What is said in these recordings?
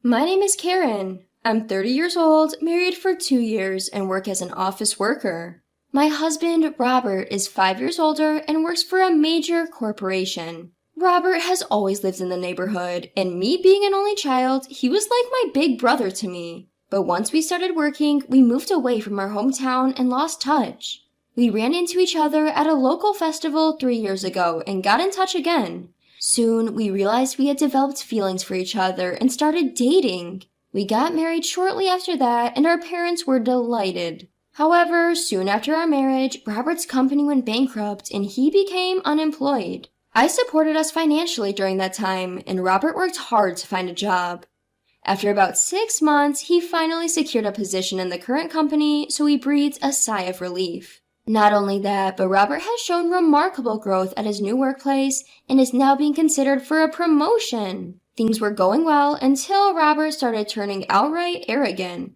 My name is Karen. I'm 30 years old, married for 2 years, and work as an office worker. My husband, Robert, is 5 years older and works for a major corporation. Robert has always lived in the neighborhood, and me being an only child, he was like my big brother to me. But once we started working, we moved away from our hometown and lost touch. We ran into each other at a local festival 3 years ago and got in touch again. Soon, we realized we had developed feelings for each other and started dating. We got married shortly after that, and our parents were delighted. However, soon after our marriage, Robert's company went bankrupt and he became unemployed. I supported us financially during that time, and Robert worked hard to find a job. After about 6 months, he finally secured a position in the current company, so we breathed a sigh of relief. Not only that, but Robert has shown remarkable growth at his new workplace and is now being considered for a promotion. Things were going well until Robert started turning outright arrogant.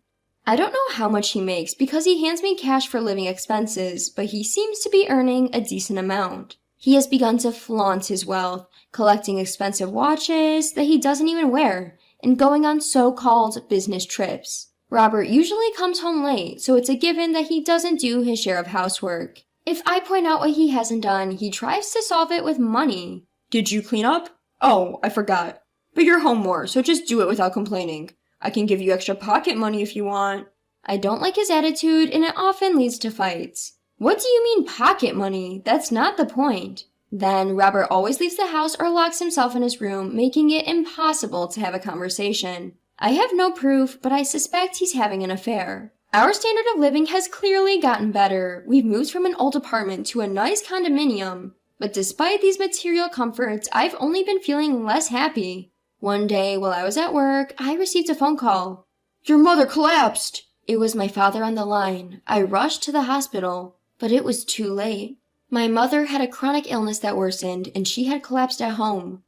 I don't know how much he makes because he hands me cash for living expenses, but he seems to be earning a decent amount. He has begun to flaunt his wealth, collecting expensive watches that he doesn't even wear, and going on so-called business trips. Robert usually comes home late, so it's a given that he doesn't do his share of housework. If I point out what he hasn't done, he tries to solve it with money. Did you clean up? Oh, I forgot. But you're home more, so just do it without complaining. I can give you extra pocket money if you want. I don't like his attitude, and it often leads to fights. What do you mean pocket money? That's not the point. Then, Robert always leaves the house or locks himself in his room, making it impossible to have a conversation. I have no proof, but I suspect he's having an affair. Our standard of living has clearly gotten better. We've moved from an old apartment to a nice condominium. But despite these material comforts, I've only been feeling less happy. One day, while I was at work, I received a phone call. Your mother collapsed! It was my father on the line. I rushed to the hospital, but it was too late. My mother had a chronic illness that worsened, and she had collapsed at home.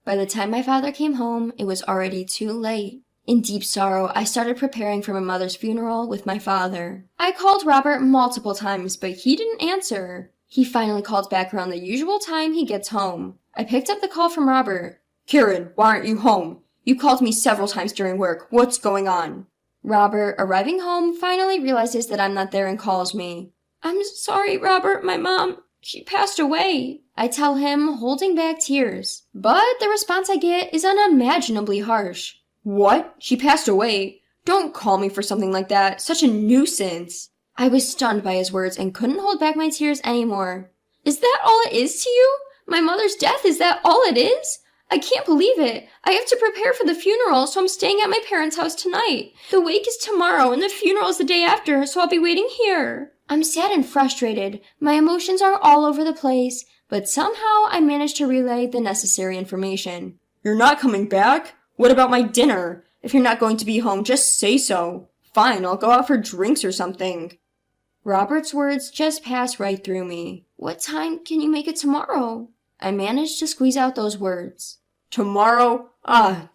By the time my father came home, it was already too late. In deep sorrow, I started preparing for my mother's funeral with my father. I called Robert multiple times, but he didn't answer. He finally called back around the usual time he gets home. I picked up the call from Robert. Karen, why aren't you home? You called me several times during work. What's going on? Robert, arriving home, finally realizes that I'm not there and calls me. I'm sorry, Robert, my mom, she passed away. I tell him, holding back tears. But the response I get is unimaginably harsh. What? She passed away? Don't call me for something like that. Such a nuisance. I was stunned by his words and couldn't hold back my tears anymore. Is that all it is to you? My mother's death, is that all it is? I can't believe it. I have to prepare for the funeral, so I'm staying at my parents' house tonight. The wake is tomorrow and the funeral is the day after, so I'll be waiting here. I'm sad and frustrated. My emotions are all over the place, but somehow I managed to relay the necessary information. You're not coming back? What about my dinner? If you're not going to be home, just say so. Fine, I'll go out for drinks or something. Robert's words just passed right through me. What time can you make it tomorrow? I managed to squeeze out those words. Tomorrow?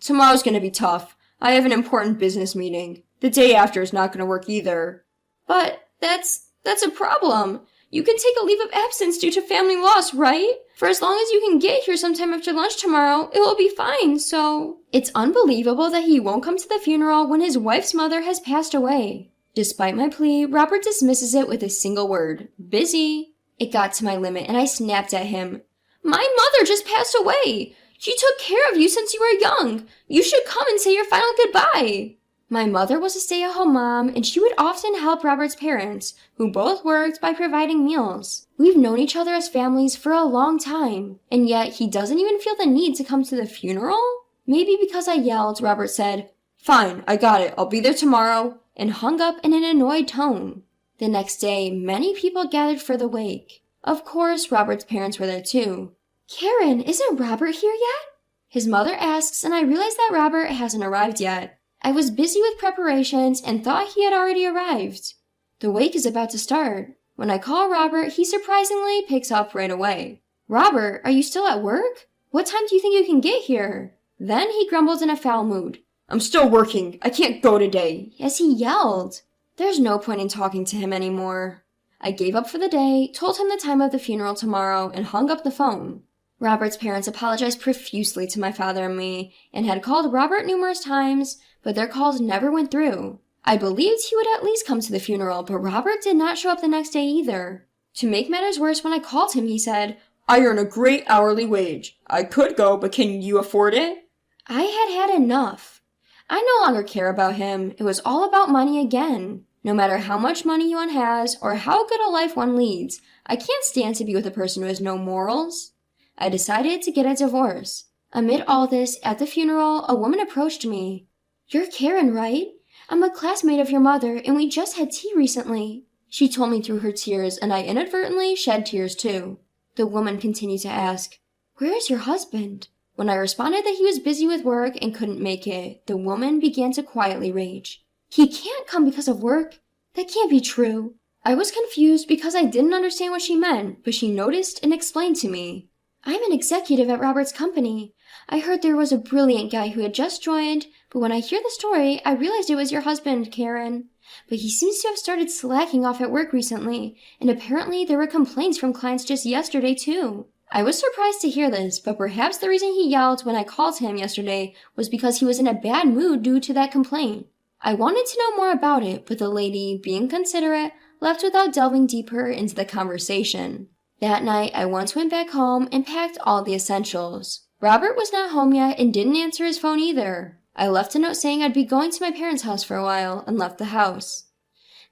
Tomorrow's gonna be tough. I have an important business meeting. The day after is not gonna work either. But that's a problem. You can take a leave of absence due to family loss, right? For as long as you can get here sometime after lunch tomorrow, it will be fine, so... It's unbelievable that he won't come to the funeral when his wife's mother has passed away. Despite my plea, Robert dismisses it with a single word. Busy. It got to my limit and I snapped at him. My mother just passed away! She took care of you since you were young. You should come and say your final goodbye. My mother was a stay-at-home mom, and she would often help Robert's parents, who both worked, by providing meals. We've known each other as families for a long time, and yet he doesn't even feel the need to come to the funeral? Maybe because I yelled, Robert said, Fine, I got it. I'll be there tomorrow, and hung up in an annoyed tone. The next day, many people gathered for the wake. Of course, Robert's parents were there too. Karen, isn't Robert here yet? His mother asks, and I realize that Robert hasn't arrived yet. I was busy with preparations and thought he had already arrived. The wake is about to start. When I call Robert, he surprisingly picks up right away. Robert, are you still at work? What time do you think you can get here? Then he grumbled in a foul mood. I'm still working. I can't go today. As he yelled. There's no point in talking to him anymore. I gave up for the day, told him the time of the funeral tomorrow, and hung up the phone. Robert's parents apologized profusely to my father and me, and had called Robert numerous times, but their calls never went through. I believed he would at least come to the funeral, but Robert did not show up the next day either. To make matters worse, when I called him, he said, "I earn a great hourly wage. I could go, but can you afford it?" I had had enough. I no longer care about him. It was all about money again. No matter how much money one has, or how good a life one leads, I can't stand to be with a person who has no morals. I decided to get a divorce. Amid all this, at the funeral, a woman approached me. "You're Karen, right? I'm a classmate of your mother, and we just had tea recently." She told me through her tears, and I inadvertently shed tears too. The woman continued to ask, "Where is your husband?" When I responded that he was busy with work and couldn't make it, the woman began to quietly rage. "He can't come because of work. That can't be true." I was confused because I didn't understand what she meant, but she noticed and explained to me. "I'm an executive at Robert's company. I heard there was a brilliant guy who had just joined, but when I hear the story, I realized it was your husband, Karen. But he seems to have started slacking off at work recently, and apparently there were complaints from clients just yesterday too." I was surprised to hear this, but perhaps the reason he yelled when I called him yesterday was because he was in a bad mood due to that complaint. I wanted to know more about it, but the lady, being considerate, left without delving deeper into the conversation. That night, I once went back home and packed all the essentials. Robert was not home yet and didn't answer his phone either. I left a note saying I'd be going to my parents' house for a while and left the house.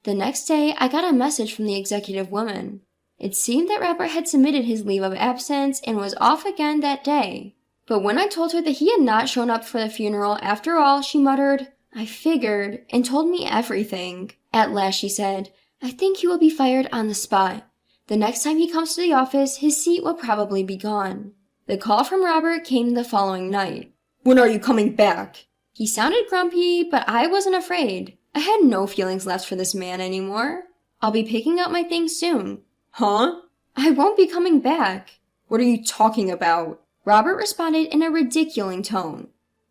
The next day, I got a message from the executive woman. It seemed that Robert had submitted his leave of absence and was off again that day. But when I told her that he had not shown up for the funeral after all, she muttered, "I figured," and told me everything. At last she said, "I think he will be fired on the spot. The next time he comes to the office, his seat will probably be gone." The call from Robert came the following night. "When are you coming back?" He sounded grumpy, but I wasn't afraid. I had no feelings left for this man anymore. "I'll be picking up my things soon." "Huh?" "I won't be coming back." "What are you talking about?" Robert responded in a ridiculing tone.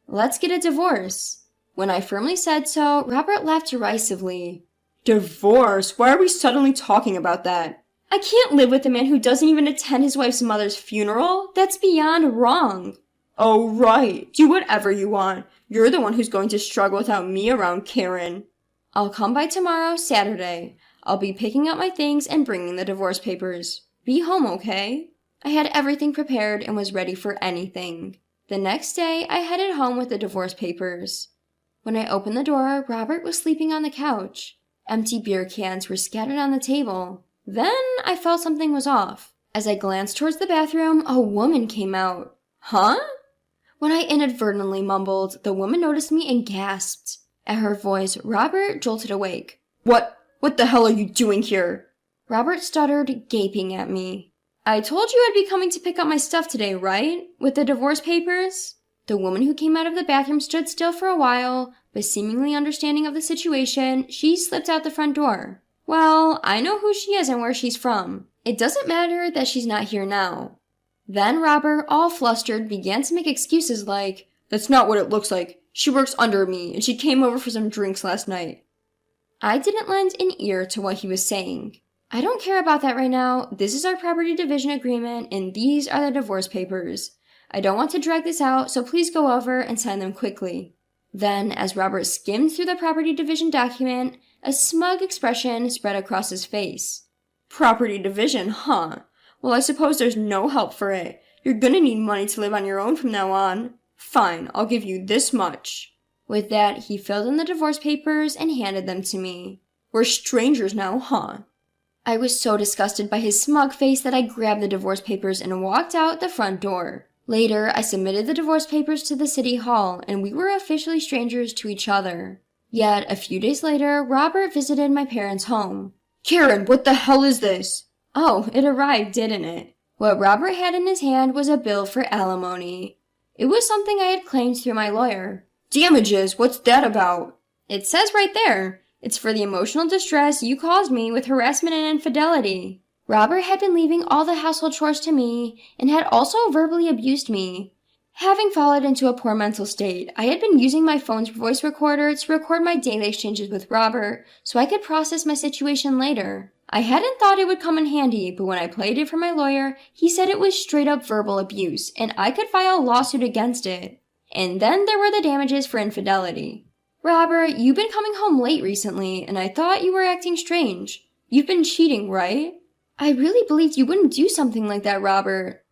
"Let's get a divorce." When I firmly said so, Robert laughed derisively. "Divorce? Why are we suddenly talking about that?" "I can't live with a man who doesn't even attend his wife's mother's funeral. That's beyond wrong." "Oh, right. Do whatever you want. You're the one who's going to struggle without me around, Karen." "I'll come by tomorrow, Saturday. I'll be picking up my things and bringing the divorce papers. Be home, okay?" I had everything prepared and was ready for anything. The next day, I headed home with the divorce papers. When I opened the door, Robert was sleeping on the couch. Empty beer cans were scattered on the table. Then I felt something was off. As I glanced towards the bathroom, a woman came out. "Huh?" When I inadvertently mumbled, the woman noticed me and gasped. At her voice, Robert jolted awake. What the hell are you doing here?" Robert stuttered, gaping at me. "I told you I'd be coming to pick up my stuff today, right? With the divorce papers?" The woman who came out of the bathroom stood still for a while, but seemingly understanding of the situation, she slipped out the front door. Well, I know who she is and where she's from. It doesn't matter that she's not here now. Then Robert, all flustered, began to make excuses like, "That's not what it looks like. She works under me, and she came over for some drinks last night." I didn't lend an ear to what he was saying. "I don't care about that right now. This is our property division agreement, and these are the divorce papers. I don't want to drag this out, so please go over and sign them quickly." Then, as Robert skimmed through the property division document, a smug expression spread across his face. "Property division, huh? Well, I suppose there's no help for it. You're gonna need money to live on your own from now on. Fine, I'll give you this much." With that, he filled in the divorce papers and handed them to me. "We're strangers now, huh?" I was so disgusted by his smug face that I grabbed the divorce papers and walked out the front door. Later, I submitted the divorce papers to the city hall, and we were officially strangers to each other. Yet, a few days later, Robert visited my parents' home. "Karen, what the hell is this?" Oh, it arrived, didn't it? What Robert had in his hand was a bill for alimony. It was something I had claimed through my lawyer. "Damages? What's that about?" "It says right there. It's for the emotional distress you caused me with harassment and infidelity." Robert had been leaving all the household chores to me and had also verbally abused me. Having fallen into a poor mental state, I had been using my phone's voice recorder to record my daily exchanges with Robert so I could process my situation later. I hadn't thought it would come in handy, but when I played it for my lawyer, he said it was straight up verbal abuse, and I could file a lawsuit against it. And then there were the damages for infidelity. Robert, you've been coming home late recently, and I thought you were acting strange. You've been cheating, right? I really believed you wouldn't do something like that, Robert.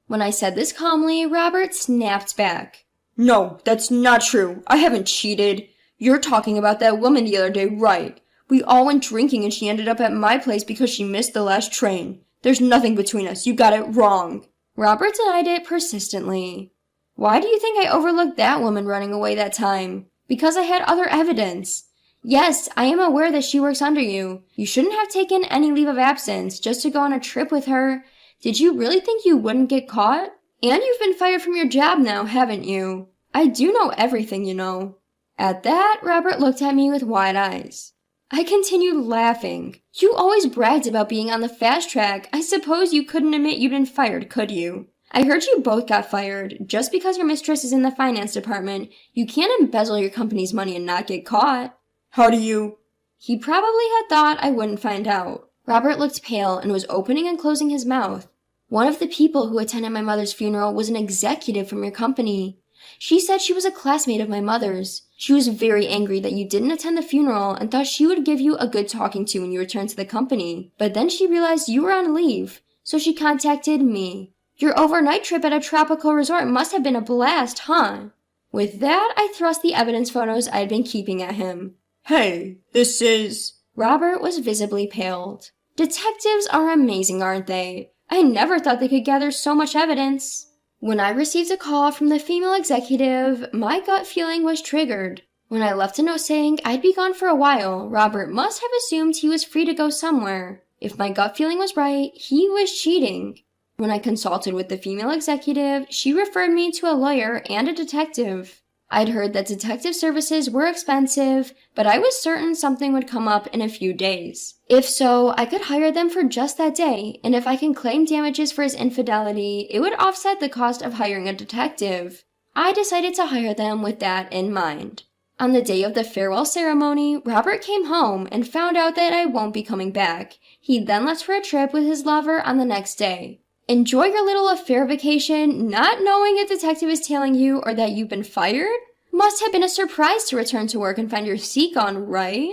When I said this calmly, Robert snapped back. No, that's not true. I haven't cheated. You're talking about that woman the other day, right? We all went drinking and she ended up at my place because she missed the last train. There's nothing between us. You got it wrong. Robert denied it persistently. Why do you think I overlooked that woman running away that time? Because I had other evidence. Yes, I am aware that she works under you. You shouldn't have taken any leave of absence just to go on a trip with her. Did you really think you wouldn't get caught? And you've been fired from your job now, haven't you? I do know everything, you know. At that, Robert looked at me with wide eyes. I continued laughing. You always bragged about being on the fast track. I suppose you couldn't admit you'd been fired, could you? I heard you both got fired. Just because your mistress is in the finance department, you can't embezzle your company's money and not get caught. How do you? He probably had thought I wouldn't find out. Robert looked pale and was opening and closing his mouth. One of the people who attended my mother's funeral was an executive from your company. She said she was a classmate of my mother's. She was very angry that you didn't attend the funeral and thought she would give you a good talking to when you returned to the company. But then she realized you were on leave, so she contacted me. Your overnight trip at a tropical resort must have been a blast, huh? With that, I thrust the evidence photos I had been keeping at him. Hey, this is... Robert was visibly paled. Detectives are amazing, aren't they? I never thought they could gather so much evidence. When I received a call from the female executive, my gut feeling was triggered. When I left a note saying I'd be gone for a while, Robert must have assumed he was free to go somewhere. If my gut feeling was right, he was cheating. When I consulted with the female executive, she referred me to a lawyer and a detective. I'd heard that detective services were expensive, but I was certain something would come up in a few days. If so, I could hire them for just that day, and if I can claim damages for his infidelity, it would offset the cost of hiring a detective. I decided to hire them with that in mind. On the day of the farewell ceremony, Robert came home and found out that I won't be coming back. He then left for a trip with his lover on the next day. Enjoy your little affair vacation, not knowing a detective is tailing you or that you've been fired? Must have been a surprise to return to work and find your seat gone, right?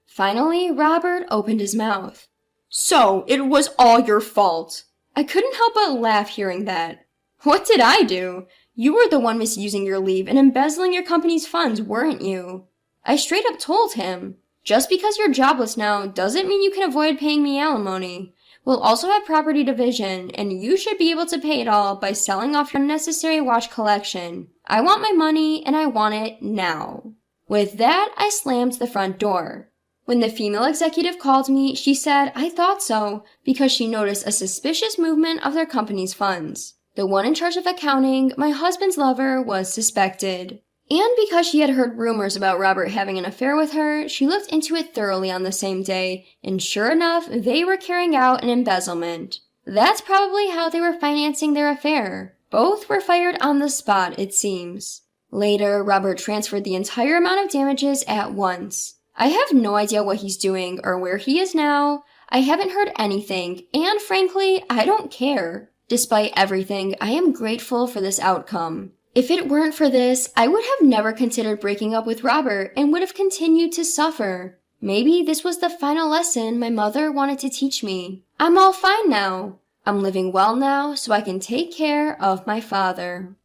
Finally, Robert opened his mouth. So, it was all your fault. I couldn't help but laugh hearing that. What did I do? You were the one misusing your leave and embezzling your company's funds, weren't you? I straight up told him. Just because you're jobless now doesn't mean you can avoid paying me alimony. We'll also have property division, and you should be able to pay it all by selling off your unnecessary watch collection. I want my money, and I want it now. With that, I slammed the front door. When the female executive called me, she said I thought so, because she noticed a suspicious movement of their company's funds. The one in charge of accounting, my husband's lover, was suspected. And because she had heard rumors about Robert having an affair with her, she looked into it thoroughly on the same day, and sure enough, they were carrying out an embezzlement. That's probably how they were financing their affair. Both were fired on the spot, it seems. Later, Robert transferred the entire amount of damages at once. I have no idea what he's doing or where he is now. I haven't heard anything, and frankly, I don't care. Despite everything, I am grateful for this outcome. If it weren't for this, I would have never considered breaking up with Robert and would have continued to suffer. Maybe this was the final lesson my mother wanted to teach me. I'm all fine now. I'm living well now, so I can take care of my father.